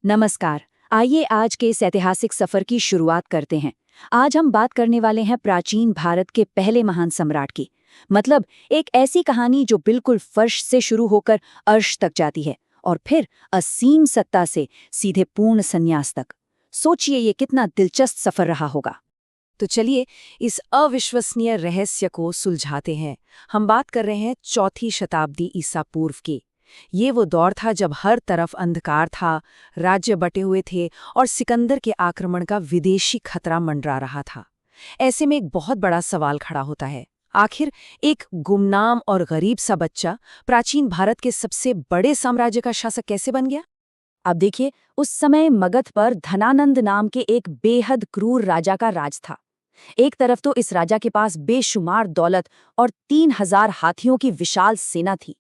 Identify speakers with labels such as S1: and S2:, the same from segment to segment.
S1: नमस्कार। आइए आज के इस ऐतिहासिक सफर की शुरुआत करते हैं। आज हम बात करने वाले हैं प्राचीन भारत के पहले महान सम्राट की। मतलब एक ऐसी कहानी जो बिल्कुल फर्श से शुरू होकर अर्श तक जाती है और फिर असीम सत्ता से सीधे पूर्ण संन्यास तक। सोचिए ये कितना दिलचस्प सफर रहा होगा।
S2: तो चलिए इस अविश्वसनीय रहस्य को सुलझाते हैं। हम बात कर रहे हैं चौथी शताब्दी ईसा पूर्व की। ये वो दौर था जब हर तरफ अंधकार था, राज्य बटे हुए थे और सिकंदर के आक्रमण का विदेशी खतरा मंडरा रहा था। ऐसे में एक बहुत बड़ा सवाल खड़ा होता है, आखिर एक गुमनाम और गरीब सा बच्चा प्राचीन भारत के सबसे बड़े साम्राज्य का शासक कैसे बन गया?
S1: अब देखिए, उस समय मगध पर धनानंद नाम के एक बेहद क्रूर राजा का राज था। एक तरफ तो इस राजा के पास बेशुमार दौलत और 3000 हाथियों की विशाल सेना थी,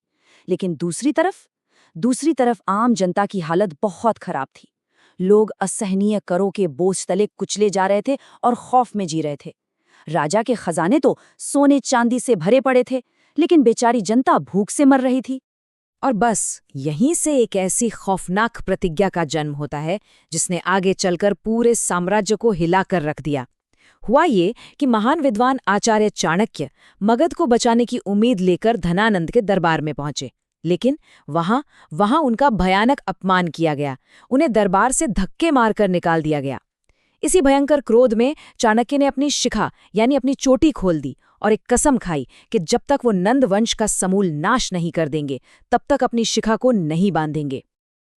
S1: लेकिन दूसरी तरफ आम जनता की हालत बहुत खराब थी। लोग असहनीय करों के बोझ तले कुचले जा रहे थे और खौफ में जी रहे थे। राजा के खजाने तो सोने चांदी से भरे पड़े थे, लेकिन बेचारी जनता भूख से मर रही थी।
S2: और बस यहीं से एक ऐसी खौफनाक प्रतिज्ञा का जन्म होता है जिसने आगे चलकर पूरे साम्राज्य को हिलाकर रख दिया। हुआ ये कि महान विद्वान आचार्य चाणक्य मगध को बचाने की उम्मीद लेकर धनानंद के दरबार में पहुंचे, लेकिन वहां उनका भयानक अपमान किया गया। उन्हें दरबार से धक्के मारकर निकाल दिया गया। इसी भयंकर क्रोध में चाणक्य ने अपनी शिखा यानी अपनी चोटी खोल दी और एक कसम खाई कि जब तक वो नंद वंश का समूल नाश नहीं कर देंगे तब तक अपनी शिखा को नहीं बांधेंगे।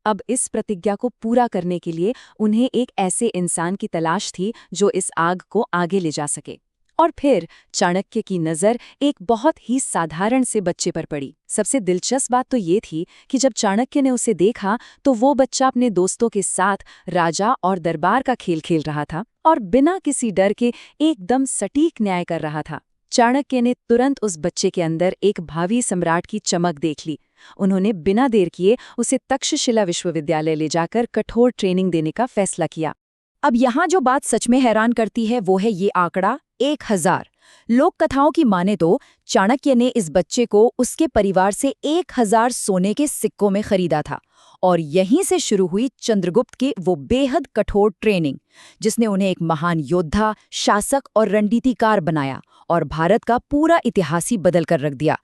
S2: अब इस प्रतिज्ञा को पूरा करने के लिए उन्हें एक ऐसे इंसान की तलाश थी जो इस आग को आगे ले जा सके। और फिर चाणक्य की नज़र एक बहुत ही साधारण से बच्चे पर पड़ी। सबसे दिलचस्प बात तो ये थी कि जब चाणक्य ने उसे देखा तो वो बच्चा अपने दोस्तों के साथ राजा और दरबार का खेल खेल रहा था और बिना किसी डर के एकदम सटीक न्याय कर रहा था। चाणक्य ने तुरंत उस बच्चे के अंदर एक भावी सम्राट की चमक देख ली। उन्होंने बिना देर किए उसे तक्षशिला विश्वविद्यालय ले जाकर कठोर ट्रेनिंग देने का फैसला किया।
S1: अब यहाँ जो बात सच में हैरान करती है वो है ये आंकड़ा 1000। लोक कथाओं की माने तो चाणक्य ने इस बच्चे को उसके परिवार से 1000 सोने के सिक्कों में खरीदा था और यहीं से शुरू हुई चंद्रगुप्त की वो बेहद कठोर ट्रेनिंग, जिसने उन्हें एक महान योद्धा, शासक और रणनीतिकार बनाया और भारत का पूरा इतिहास ही बदल कर रख दिया।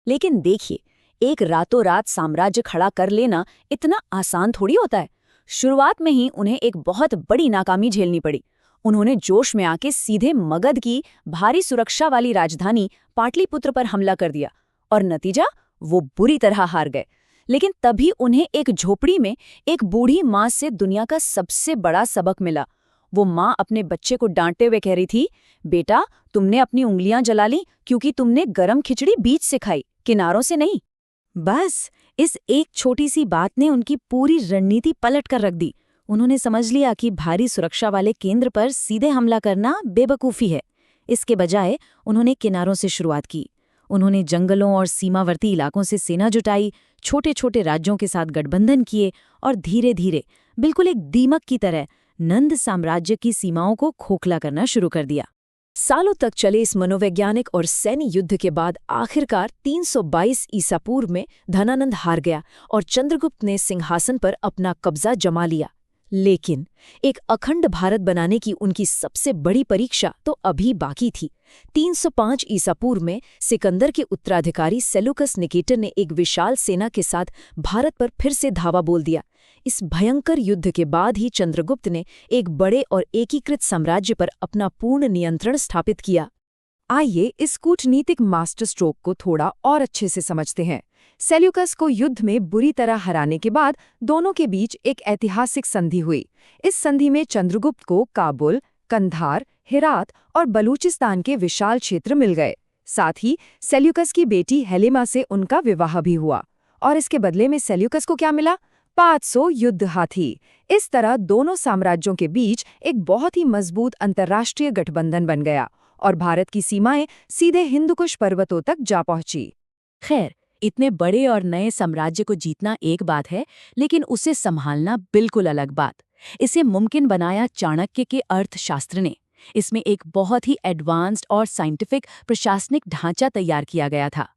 S1: लेकिन देखिए, एक रातों रात साम्राज्य खड़ा कर लेना इतना आसान थोड़ी होता है। शुरुआत में ही उन्हें एक बहुत बड़ी नाकामी झेलनी पड़ी। उन्होंने जोश में आके सीधे मगध की भारी सुरक्षा वाली राजधानी पाटलिपुत्र पर हमला कर दिया और नतीजा, वो बुरी तरह हार गए। लेकिन तभी उन्हें एक झोपड़ी में एक बूढ़ी माँ से दुनिया का सबसे बड़ा सबक मिला। वो माँ अपने बच्चे को डांटते हुए कह रही थी, बेटा तुमने अपनी उंगलियां जला ली क्योंकि तुमने गरम खिचड़ी बीच से खाई, किनारों से नहीं। बस इस एक छोटी सी बात ने उनकी पूरी रणनीति पलट कर रख दी। उन्होंने समझ लिया कि भारी सुरक्षा वाले केंद्र पर सीधे हमला करना बेवकूफ़ी है। इसके बजाय उन्होंने किनारों से शुरुआत की। उन्होंने जंगलों और सीमावर्ती इलाकों से सेना जुटाई, छोटे छोटे राज्यों के साथ गठबंधन किए और धीरे धीरे, बिल्कुल एक दीमक की तरह, नंद साम्राज्य की सीमाओं को खोखला करना शुरू कर दिया। सालों तक चले इस मनोवैज्ञानिक और सैन्य युद्ध के बाद आखिरकार 322 ईसा पूर्व में धनानंद हार गया और चंद्रगुप्त ने सिंहासन पर अपना कब्जा जमा लिया। लेकिन एक अखंड भारत बनाने की उनकी सबसे बड़ी परीक्षा तो अभी बाकी थी। 305 ईसा पूर्व में सिकंदर के उत्तराधिकारी सेल्यूकस निकेटर ने एक विशाल सेना के साथ भारत पर फिर से धावा बोल दिया। इस भयंकर युद्ध के बाद ही चंद्रगुप्त ने एक बड़े और एकीकृत साम्राज्य पर अपना पूर्ण नियंत्रण स्थापित किया। आइए इस कूटनीतिक मास्टर स्ट्रोक को थोड़ा और अच्छे से समझते हैं। सेल्यूकस को युद्ध में बुरी तरह हराने के बाद दोनों के बीच एक ऐतिहासिक संधि हुई। इस संधि में चंद्रगुप्त को काबुल, कंधार, हेरात और बलूचिस्तान के विशाल क्षेत्र मिल गए। साथ ही सेल्यूकस की बेटी हेलेमा से उनका विवाह भी हुआ और इसके बदले में सेल्यूकस को क्या मिला? 500 युद्ध हाथी। इस तरह दोनों साम्राज्यों के बीच एक बहुत ही मजबूत अंतर्राष्ट्रीय गठबंधन बन गया और भारत की सीमाएं सीधे हिंदुकुश पर्वतों तक जा पहुंची। खैर, इतने बड़े और नए साम्राज्य को जीतना एक बात है, लेकिन उसे संभालना बिल्कुल अलग बात। इसे मुमकिन बनाया चाणक्य के अर्थशास्त्र ने। इसमें एक बहुत ही एडवांस्ड और साइंटिफिक प्रशासनिक ढांचा तैयार किया गया था।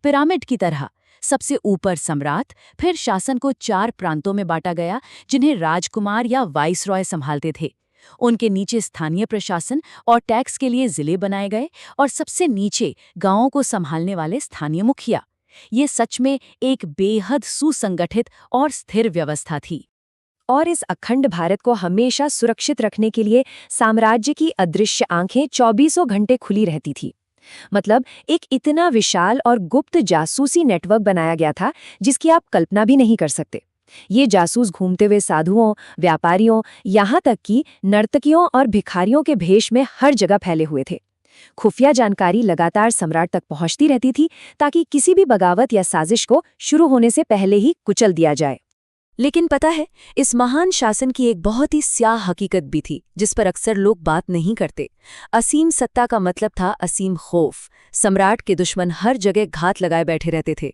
S1: पिरामिड की तरह सबसे ऊपर सम्राट, फिर शासन को 4 प्रांतों में बांटा गया जिन्हें राजकुमार या वाइसरॉय संभालते थे। उनके नीचे स्थानीय प्रशासन और टैक्स के लिए जिले बनाए गए और सबसे नीचे गांवों को संभालने वाले स्थानीय मुखिया। ये सच में एक बेहद सुसंगठित और स्थिर व्यवस्था थी।
S2: और इस अखंड भारत को हमेशा सुरक्षित रखने के लिए साम्राज्य की अदृश्य आंखें 24 घंटे खुली रहती थी। मतलब एक इतना विशाल और गुप्त जासूसी नेटवर्क बनाया गया था जिसकी आप कल्पना भी नहीं कर सकते। ये जासूस घूमते हुए साधुओं, व्यापारियों, यहाँ तक कि नर्तकियों और भिखारियों के भेष में हर जगह फैले हुए थे। खुफिया जानकारी लगातार सम्राट तक पहुंचती रहती थी ताकि किसी भी बगावत या साजिश को शुरू होने से पहले ही कुचल दिया जाए। लेकिन पता है, इस महान शासन की एक बहुत ही स्याह हकीकत भी थी जिस पर अक्सर लोग बात नहीं करते। असीम सत्ता का मतलब था असीम खौफ। सम्राट के दुश्मन हर जगह घात लगाए बैठे रहते थे।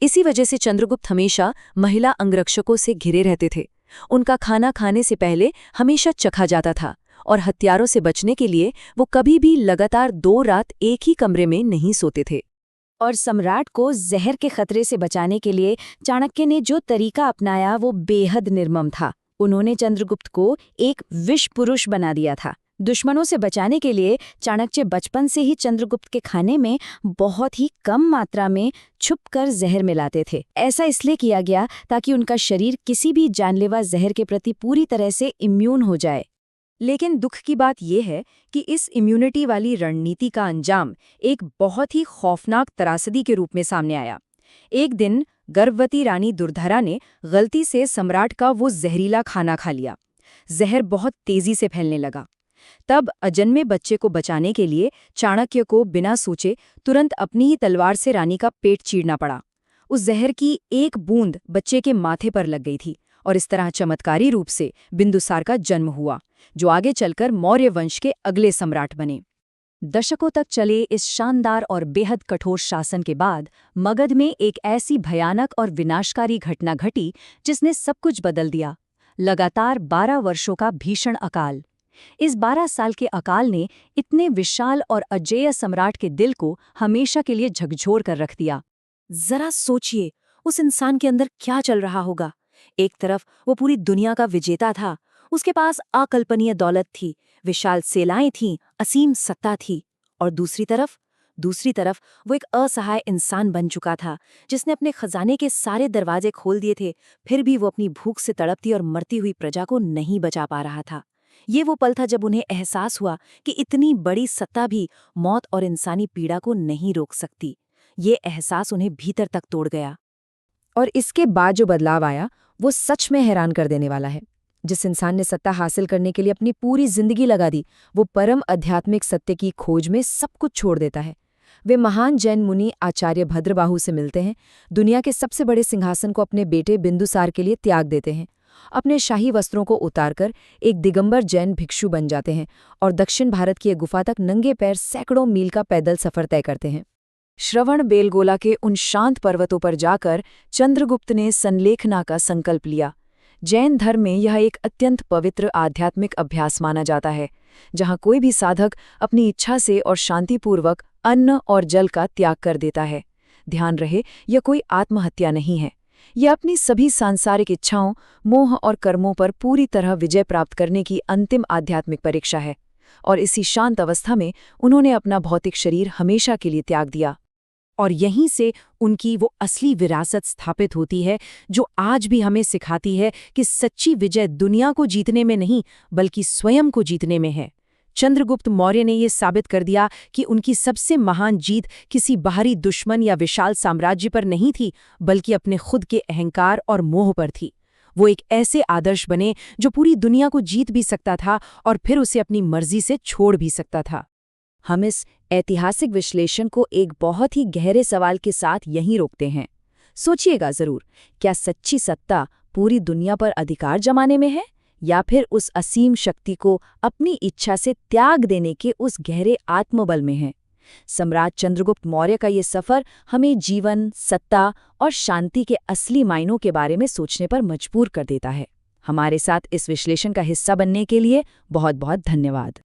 S2: इसी वजह से चंद्रगुप्त हमेशा महिला अंगरक्षकों से घिरे रहते थे। उनका खाना खाने से पहले हमेशा चखा जाता था और हथियारों से बचने के लिए वो कभी भी लगातार 2 रात एक ही कमरे में नहीं सोते थे। और सम्राट को जहर के खतरे से बचाने के लिए चाणक्य ने जो तरीका अपनाया वो बेहद निर्मम था। उन्होंने चंद्रगुप्त को एक विष पुरुष बना दिया था। दुश्मनों से बचाने के लिए चाणक्य बचपन से ही चंद्रगुप्त के खाने में बहुत ही कम मात्रा में छुपकर जहर मिलाते थे। ऐसा इसलिए किया गया ताकि उनका शरीर किसी भी जानलेवा जहर के प्रति पूरी तरह से इम्यून हो जाए। लेकिन दुख की बात यह है कि इस इम्यूनिटी वाली रणनीति का अंजाम एक बहुत ही खौफनाक त्रासदी के रूप में सामने आया। एक दिन गर्भवती रानी दुर्धरा ने गलती से सम्राट का वो जहरीला खाना खा लिया। जहर बहुत तेजी से फैलने लगा। तब अजन्मे बच्चे को बचाने के लिए चाणक्य को बिना सोचे तुरंत अपनी ही तलवार से रानी का पेट चीरना पड़ा। उस जहर की एक बूंद बच्चे के माथे पर लग गई थी और इस तरह चमत्कारी रूप से बिंदुसार का जन्म हुआ, जो आगे चलकर मौर्य वंश के अगले सम्राट बने। दशकों तक चले इस शानदार और बेहद कठोर शासन के बाद मगध में एक ऐसी भयानक और विनाशकारी घटना घटी जिसने सब कुछ बदल दिया। लगातार 12 वर्षों का भीषण अकाल। इस 12 साल के अकाल ने इतने विशाल और अजेय सम्राट के दिल को हमेशा के लिए झकझोर कर रख दिया। जरा सोचिए, उस इंसान के अंदर क्या चल रहा होगा। एक तरफ वो पूरी दुनिया का विजेता था, उसके पास अकल्पनीय दौलत थी, विशाल सेनाएं थीं, असीम सत्ता थी, और दूसरी तरफ वो एक असहाय इंसान बन चुका था जिसने अपने खजाने के सारे दरवाजे खोल दिए थे, फिर भी वो अपनी भूख से तड़पती और मरती हुई प्रजा को नहीं बचा पा रहा था। ये वो पल था जब उन्हें एहसास हुआ कि इतनी बड़ी सत्ता भी मौत और इंसानी पीड़ा को नहीं रोक सकती। ये एहसास उन्हें भीतर तक तोड़ गया। और इसके बाद जो बदलाव आया वो सच में हैरान कर देने वाला है। जिस इंसान ने सत्ता हासिल करने के लिए अपनी पूरी जिंदगी लगा दी, वो परम आध्यात्मिक सत्य की खोज में सब कुछ छोड़ देता है। वे महान जैन मुनि आचार्य भद्रबाहु से मिलते हैं, दुनिया के सबसे बड़े सिंहासन को अपने बेटे बिंदुसार के लिए त्याग देते हैं, अपने शाही वस्त्रों को उतारकर एक दिगंबर जैन भिक्षु बन जाते हैं और दक्षिण भारत की एक गुफा तक नंगे पैर सैकड़ों मील का पैदल सफर तय करते हैं। श्रवण बेलगोला के उन शांत पर्वतों पर जाकर चंद्रगुप्त ने संलेखना का संकल्प लिया। जैन धर्म में यह एक अत्यंत पवित्र आध्यात्मिक अभ्यास माना जाता है, जहाँ कोई भी साधक अपनी इच्छा से और शांतिपूर्वक अन्न और जल का त्याग कर देता है। ध्यान रहे, यह कोई आत्महत्या नहीं है। यह अपनी सभी सांसारिक इच्छाओं, मोह और कर्मों पर पूरी तरह विजय प्राप्त करने की अंतिम आध्यात्मिक परीक्षा है। और इसी शांत अवस्था में उन्होंने अपना भौतिक शरीर हमेशा के लिए त्याग दिया। और यहीं से उनकी वो असली विरासत स्थापित होती है जो आज भी हमें सिखाती है कि सच्ची विजय दुनिया को जीतने में नहीं बल्कि स्वयं को जीतने में है। चंद्रगुप्त मौर्य ने ये साबित कर दिया कि उनकी सबसे महान जीत किसी बाहरी दुश्मन या विशाल साम्राज्य पर नहीं थी, बल्कि अपने खुद के अहंकार और मोह पर थी। वो एक ऐसे आदर्श बने जो पूरी दुनिया को जीत भी सकता था और फिर उसे अपनी मर्जी से छोड़ भी सकता था। हम इस ऐतिहासिक विश्लेषण को एक बहुत ही गहरे सवाल के साथ यहीं रोकते हैं। सोचिएगा जरूर, क्या सच्ची सत्ता पूरी दुनिया पर अधिकार जमाने में है या फिर उस असीम शक्ति को अपनी इच्छा से त्याग देने के उस गहरे आत्मबल में है? सम्राट चंद्रगुप्त मौर्य का ये सफर हमें जीवन, सत्ता और शांति के असली मायनों के बारे में सोचने पर मजबूर कर देता है। हमारे साथ इस विश्लेषण का हिस्सा बनने के लिए बहुत बहुत धन्यवाद।